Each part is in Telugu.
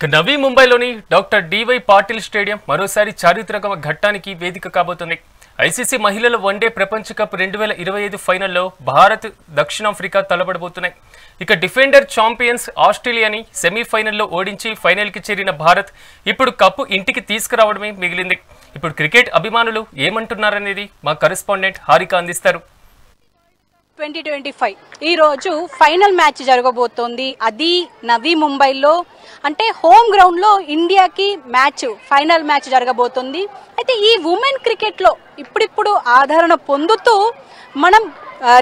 నవీ ముంబైలోని డాక్టర్ డివై పాటిల్ స్టేడియం మరోసారి చారిత్రక ఘట్టానికి వేదిక కాబోతుంది. ఐసీసీ మహిళల వన్డే ప్రపంచ కప్ 2025 ఫైనల్లో భారత్ దక్షిణాఫ్రికా తలపడబోతున్నాయి. ఇక డిఫెండర్ ఛాంపియన్స్ ఆస్ట్రేలియాని సెమీఫైనల్లో ఓడించి ఫైనల్కి చేరిన భారత్ ఇప్పుడు కప్పు ఇంటికి తీసుకురావడమే మిగిలింది. ఇప్పుడు క్రికెట్ అభిమానులు ఏమంటున్నారనేది మా కరెస్పాండెంట్ హారిక అందిస్తారు. 2025 ఈ రోజు ఫైనల్ మ్యాచ్ జరగబోతోంది. అది నవీ ముంబైలో, అంటే హోమ్ గ్రౌండ్ లో ఇండియాకి ఫైనల్ మ్యాచ్ జరగబోతుంది. అయితే ఈ ఉమెన్ క్రికెట్ లో ఇప్పుడిప్పుడు ఆదరణ పొందుతూ మనం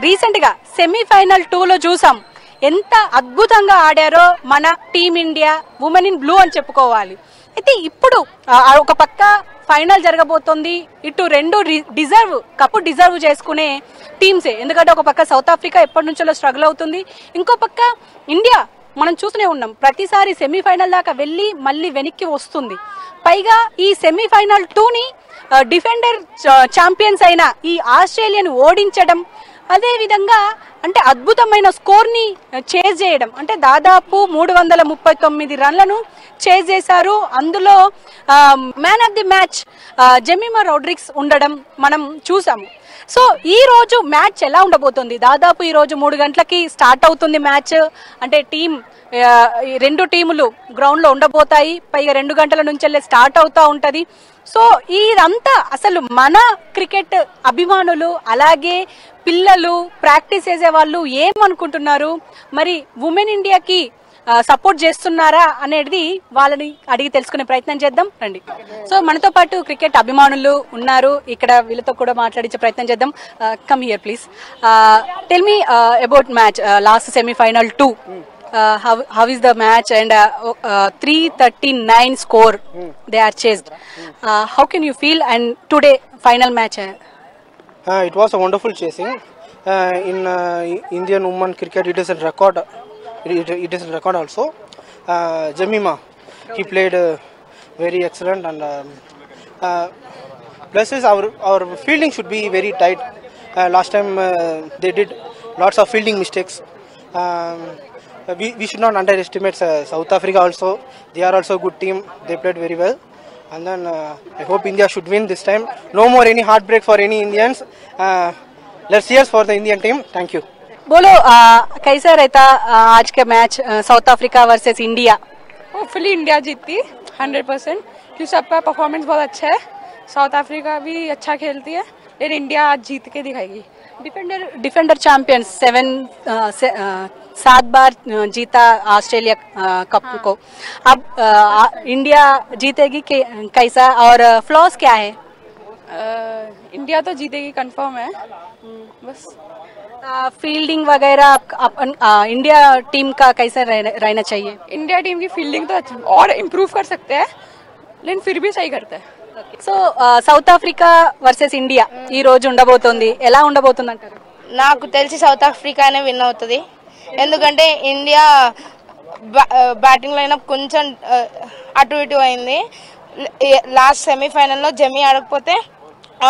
రీసెంట్ గా సెమీఫైనల్ 2లో చూసాం. ఎంత అద్భుతంగా ఆడారో మన టీమిండియా ఉమెన్ ఇన్ బ్లూ అని చెప్పుకోవాలి. అయితే ఇప్పుడు ఒక పక్క ఫైనల్ జరగబోతోంది. ఇటు రెండు కప్పు డిజర్వ్ చేసుకునే టీమ్సే. ఎందుకంటే ఒక పక్క సౌత్ ఆఫ్రికా ఎప్పటి నుంచో స్ట్రగుల్ అవుతుంది, ఇంకో పక్క ఇండియా మనం చూస్తూనే ఉన్నాం ప్రతిసారి సెమీఫైనల్ దాకా వెళ్ళి మళ్ళీ వెనక్కి వస్తుంది. పైగా ఈ సెమీఫైనల్ 2ని డిఫెండర్ ఛాంపియన్స్ అయిన ఈ ఆస్ట్రేలియాను ఓడించడం, అదే విధంగా అంటే అద్భుతమైన స్కోర్ని చేజ్ చేయడం, అంటే దాదాపు 339 రన్లను చేజ్ చేశారు. అందులో man of the match Jemimah Rodrigues ఉండడం మనం చూసాము. సో ఈ రోజు మ్యాచ్ ఎలా ఉండబోతుంది? దాదాపు ఈ రోజు 3 గంటలకి స్టార్ట్ అవుతుంది మ్యాచ్. అంటే రెండు టీములు గ్రౌండ్ లో ఉండబోతాయి. పైగా 2 గంటల నుంచి స్టార్ట్ అవుతా ఉంటది. సో ఇదంతా అసలు మన క్రికెట్ అభిమానులు, అలాగే పిల్లలు, ప్రాక్టీస్ చేసే వాళ్ళు ఏమనుకుంటున్నారు, మరి ఉమెన్ ఇండియాకి సపోర్ట్ చేస్తున్నారా అనేది వాళ్ళని అడిగి తెలుసుకునే ప్రయత్నం చేద్దాం రండి. సో మనతో పాటు క్రికెట్ అభిమానులు ఉన్నారు, ఇక్కడ వీళ్ళతో కూడా మాట్లాడించే ప్రయత్నం చేద్దాం. Come here please. Tell me about match, last semi-final 2. How is the match and 339 score they are chased. How can you feel and today final match? It was a wonderful chasing. In Indian women cricket, it is a record. It is a record also. Jemima, he played very excellent, and plus is our fielding should be very tight. Last time they did lots of fielding mistakes. We should not underestimate South Africa also. They are also a good team. They played very well. And then I hope India should win this time. No more any heartbreak for any Indians. Let's cheers for the Indian team. Thank you. बोलो कैसा रहता आज का match south Africa versus India? Hopefully India जीतती 100%, क्योंकि सबका परफॉर्मेंस बहुत अच्छा है. साउथ अफ्रीका भी अच्छा खेलती है, लेकिन इंडिया आज जीत के दिखाएगी. डिफेंडर चैंपियंस 7 बार जीता ऑस्ट्रेलिया कप को. अब इंडिया जीतेगी कैसा, और फ्लॉस क्या है? इंडिया तो जीतेगी कंफर्म है. बस फील्डिंग वगैरह इंडिया टीम का कैसा रहना चाहिए? इंडिया टीम की फील्डिंग तो और इम्प्रूव कर सकते हैं, लेकिन फिर भी सही करते हैं. So south Africa versus India ఈ రోజు ఉండబోతోంది. ఎలా ఉండబోతుంది అంటారు? నాకు తెలిసి సౌత్ ఆఫ్రికానే విన్ అవుతుంది. ఎందుకంటే ఇండియా బ్యాటింగ్ లైనప్ కొంచెం అటు ఇటు అయింది. లాస్ట్ సెమీఫైనల్లో జెమీ ఆడకపోతే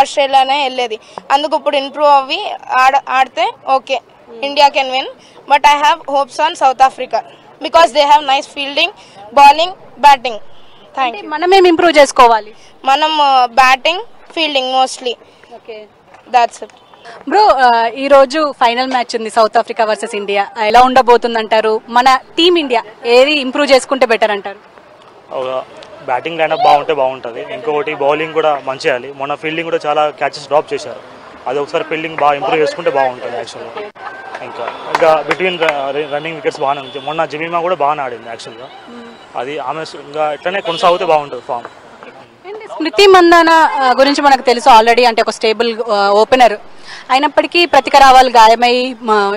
ఆస్ట్రేలియానే వెళ్ళేది. అందుకు ఇప్పుడు ఇంప్రూవ్ అవ్వి ఆడితే okay, India can win. But I have hopes on south Africa because they have nice fielding, bowling, batting. మనమేం ఇంప్రూవ్ చేసుకోవాలి? మనం batting, fielding mostly. That's it. Bro, ఈ రోజు ఫైనల్ మ్యాచ్ ఉంది సౌత్ ఆఫ్రికా వర్సెస్ ఇండియా. ఎలా ఉండబోతుంది అంటారు? మన టీమ్ ఇండియా ఏది ఇంప్రూవ్ చేసుకుంటే బెటర్ అంటారు? బ్యాటింగ్ లైనప్ బాగుంటే బాగుంటుంది. ఇంకొకటి బౌలింగ్ కూడా మంచి చేయాలి. మొన్న ఫీల్డింగ్ కూడా చాలా క్యాచెస్ డ్రాప్ చేశారు. అది ఒకసారి ఫీల్డింగ్ బాగా ఇంప్రూవ్ చేసుకుంటే బాగుంటుంది యాక్చువల్గా. ఇంకా బిట్వీన్ రన్నింగ్ వికెట్స్ బాగానే ఉంది. మొన్న జెమిమా కూడా బాగానే ఆడింది యాక్చువల్గా. అది ఆమె ఇంకా ఇట్లనే కొనసాగితే బాగుంటుంది ఫామ్. స్మృతి మందాన గురించి మనకు తెలుసు ఆల్రెడీ, అంటే ఒక స్టేబుల్ ఓపెనర్ అయినప్పటికీ ప్రతికరావాలు గాయమై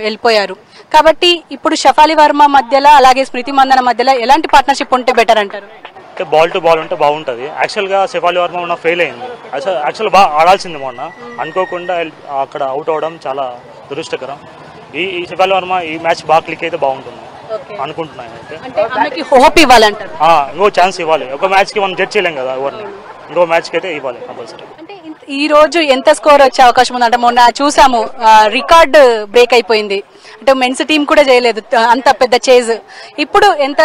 వెళ్ళిపోయారు. కాబట్టి ఇప్పుడు షఫాలి వర్మ మధ్యలో అలాగే స్మృతి మందాన మధ్యలో ఎలాంటి పార్ట్నర్షిప్ ఉంటే బెటర్ అంటారు? అంటే బాల్ టు బాల్ ఉంటే బాగుంటుంది. యాక్చువల్గా షఫాలి వర్మ మొన్న ఫెయిల్ అయింది. యాక్చువల్ బాగా ఆడాల్సింది మొన్న, అనుకోకుండా అక్కడ అవుట్ అవ్వడం చాలా దురదృష్టకరం. ఈ షఫాలి వర్మ ఈ మ్యాచ్ బాగా క్లిక్ అయితే బాగుంటుంది అనుకుంటున్నాను. హోప్ ఇవ్వాలంటారు. ఇంకో ఛాన్స్ ఇవ్వాలి. ఒక మ్యాచ్కి మనం జడ్జ్ చేయలేం కదా ఎవరిని. ఇంకో మ్యాచ్కి అయితే ఇవ్వాలి కంపల్సరీ. అంటే ఈ రోజు ఎంత స్కోర్ వచ్చే అవకాశం ఉంది? అంటే మొన్న చూసాము రికార్డ్ బ్రేక్ అయిపోయింది, అంటే మెన్స్ టీం కూడా చేయలేదు అంత పెద్ద చేజ్. ఇప్పుడు ఎంత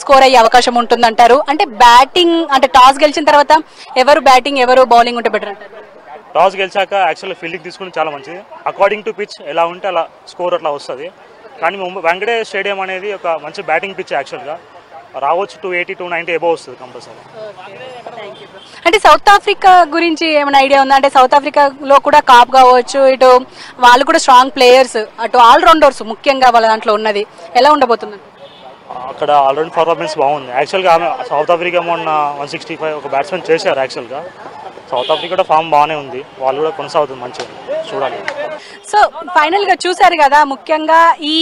స్కోర్ అయ్యే అవకాశం ఉంటుందంటారు? అంటే బ్యాటింగ్ అంటే టాస్ గెలిచిన తర్వాత ఎవరు బ్యాటింగ్ ఎవరు బౌలింగ్ ఉంటే బెటర్ అంటారు? టాస్ గెలిచాక యాక్చువల్గా ఫీల్డింగ్ తీసుకుని చాలా మంచిది. అకార్డింగ్ టు పిచ్ ఎలా ఉంటే అలా స్కోర్ అట్లా వస్తుంది. కానీ వెంకటేష్ స్టేడియం అనేది ఒక మంచి బ్యాటింగ్ పిచ్, యాక్చువల్గా రావచ్చు 280 290 ఎబో వస్తుంది కంపల్సరీ. అంటే సౌత్ ఆఫ్రికా గురించి ఏమైనా ఐడియా ఉందా? అంటే సౌత్ ఆఫ్రికాలో కూడా కాప్ కావచ్చు, ఇటు వాళ్ళు కూడా స్ట్రాంగ్ ప్లేయర్స్, అటు ఆల్రౌండర్స్ ముఖ్యంగా వాళ్ళ దాంట్లో ఉన్నది ఎలా ఉండబోతుంది? అక్కడ ఆల్రౌండ్ పర్ఫార్మెన్స్ బాగుంది. యాక్చువల్గా ఆమె సౌత్ ఆఫ్రికా మొన్న 165 ఒక బ్యాట్స్మెన్ చేశారు. యాక్చువల్గా సౌత్ ఆఫ్రికా కూడా ఫామ్ బాగానే ఉంది, వాళ్ళు కూడా కొనసాగుతుంది మంచిగా, చూడాలి. సో ఫైనల్ గా చూసారు కదా, ముఖ్యంగా ఈ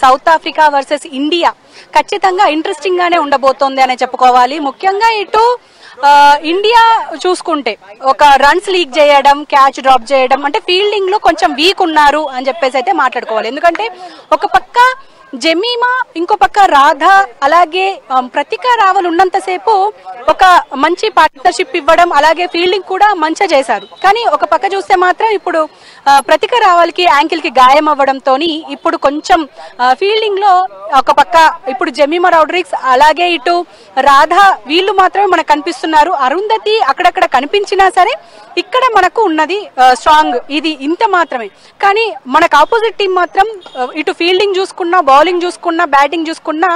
సౌత్ ఆఫ్రికా వర్సెస్ ఇండియా ఖచ్చితంగా ఇంట్రెస్టింగ్ గానే ఉండబోతోంది అనే చెప్పుకోవాలి. ముఖ్యంగా ఇటు ఇండియా చూసుకుంటే ఒక రన్స్ లీక్ చేయడం, క్యాచ్ డ్రాప్ చేయడం, అంటే ఫీల్డింగ్ లో కొంచెం వీక్ ఉన్నారు అని చెప్పేసి అయితే మాట్లాడుకోవాలి. ఎందుకంటే ఒక పక్క జమీమా, ఇంకో పక్క రాధా, అలాగే ప్రతిక రావల్ ఉన్నంతసేపు ఒక మంచి పార్ట్నర్షిప్ ఇవ్వడం, అలాగే ఫీల్డింగ్ కూడా మంచిగా చేశారు. కానీ ఒక పక్క చూస్తే మాత్రం ఇప్పుడు ప్రతిక రావల్కి యాంకిల్ కి గాయం అవ్వడంతో ఇప్పుడు కొంచెం ఫీల్డింగ్ లో ఒక పక్క ఇప్పుడు జమీమా రౌడ్రిక్స్, అలాగే ఇటు రాధా వీళ్ళు మాత్రమే మనకు కనిపిస్తున్నారు. అరుంధతి అక్కడక్కడ కనిపించినా సరే ఇక్కడ మనకు ఉన్నది స్ట్రాంగ్, ఇది ఇంత మాత్రమే. కానీ మనకు ఆపోజిట్ టీం మాత్రం ఇటు ఫీల్డింగ్ చూసుకున్నా, బౌలింగ్ చూసుకున్నా, బ్యాటింగ్ చూసుకున్నా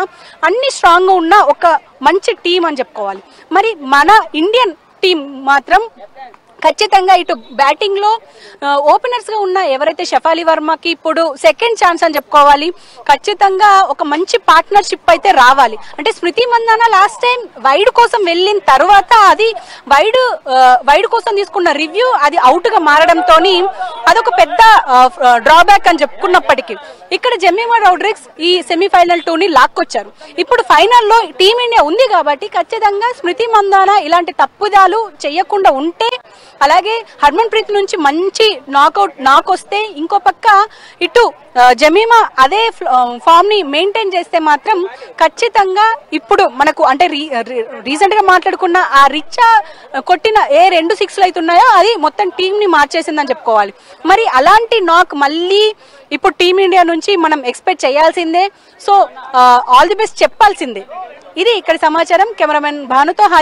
అన్ని స్ట్రాంగ్ గా ఉన్న ఒక మంచి టీం అని చెప్పుకోవాలి. మరి మన ఇండియన్ టీం మాత్రం ఖచ్చితంగా ఇటు బ్యాటింగ్ లో ఓపెనర్స్ గా ఉన్న ఎవరైతే షఫాలి వర్మకి ఇప్పుడు సెకండ్ ఛాన్స్ అని చెప్పుకోవాలి. ఖచ్చితంగా ఒక మంచి పార్ట్నర్షిప్ అయితే రావాలి. అంటే స్మృతి మందాన లాస్ట్ టైం వైడ్ కోసం వెళ్ళిన తర్వాత అది వైడ్ కోసం తీసుకున్న రివ్యూ అది అవుట్ గా మారడంతో అదొక పెద్ద డ్రాబ్యాక్ అని చెప్పుకున్నప్పటికీ ఇక్కడ జమీమా రౌడ్రిక్స్ ఈ సెమీఫైనల్ 2ని లాక్కొచ్చారు. ఇప్పుడు ఫైనల్లో టీమిండియా ఉంది కాబట్టి ఖచ్చితంగా స్మృతి మందాన ఇలాంటి తప్పుదాలు చేయకుండా ఉంటే, అలాగే హర్మన్ ప్రీత్ నుంచి మంచి నాక్ వస్తే, ఇంకో పక్క ఇటు జమీమా అదే ఫామ్ ని మెయింటైన్ చేస్తే మాత్రం ఖచ్చితంగా ఇప్పుడు మనకు అంటే రీసెంట్ గా మాట్లాడుకున్న ఆ రిచా కొట్టిన ఏ 2 6లు అవుతున్నాయో అది మొత్తం టీం ని మార్చేసిందని చెప్పుకోవాలి. మరి అలాంటి నాక్ మళ్ళీ ఇప్పుడు టీమిండియా నుంచి మనం ఎక్స్పెక్ట్ చేయాల్సిందే. సో ఆల్ ది బెస్ట్ చెప్పాల్సిందే. ఇది ఇక్కడ సమాచారం. కెమెరామెన్ భానుతో హారిక.